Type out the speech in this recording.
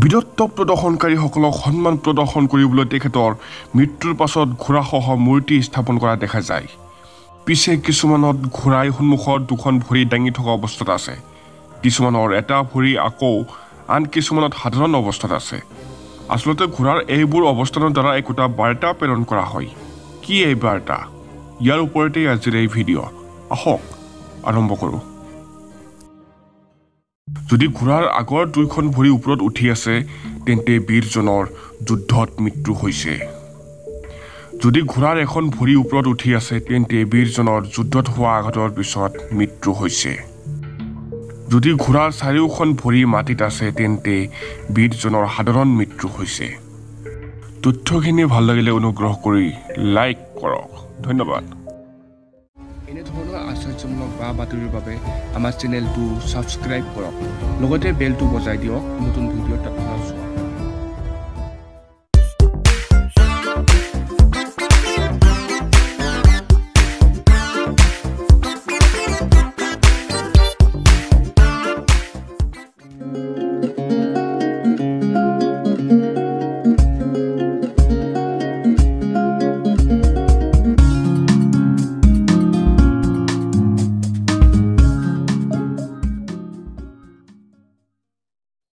বীৰত্ব প্ৰদৰ্শনকাৰীসকলক সন্মান প্ৰদৰ্শন কৰিবলৈ তেখেতৰ মৃত্যুৰ পাছত ঘোঁৰাসহ মূৰ্তি স্থাপন কৰা দেখা যায়। পিছে কিছুমানত ঘোঁৰাই সন্মুখত দুখন ভৰি দাঙি থকা অৱস্থাত আছে, কিছুমানৰ এটা ভৰি আকৌ আন কিছুমানত সাধাৰণ অৱস্থাত আছে। আচলতে ঘোঁৰাৰ এইবোৰ অৱস্থানৰ দ্বাৰা একোটা বাৰ্তা প্ৰেৰণ কৰা হয়। কি এই বাৰ্তা? ইয়াৰ ওপৰতে আজিৰ এই ভিডিঅ'। আহক আৰম্ভ কৰোঁ। যদি ঘোঁৰাৰ আগৰ দুইখন ভৰি ওপৰত উঠি আছে, তেন্তে বীৰজনৰ যুদ্ধত মৃত্যু হৈছে। যদি ঘোঁৰাৰ এখন ভৰি ওপৰত উঠি আছে, তেন্তে বীৰজনৰ যুদ্ধত হোৱা আঘাতৰ পিছত মৃত্যু হৈছে। যদি ঘোঁৰাৰ চাৰিওখন ভৰি মাটিত আছে, তেন্তে বীৰজনৰ সাধাৰণ মৃত্যু হৈছে। তথ্যখিনি ভাল লাগিলে অনুগ্ৰহ কৰি লাইক কৰক। ধন্যবাদ। এনেধৰণৰ আশ্চৰ্যজনক বা বাতৰিৰ বাবে আমাৰ চেনেলটো ছাবস্ক্ৰাইব কৰক, লগতে বেলটো বজাই দিয়ক নতুন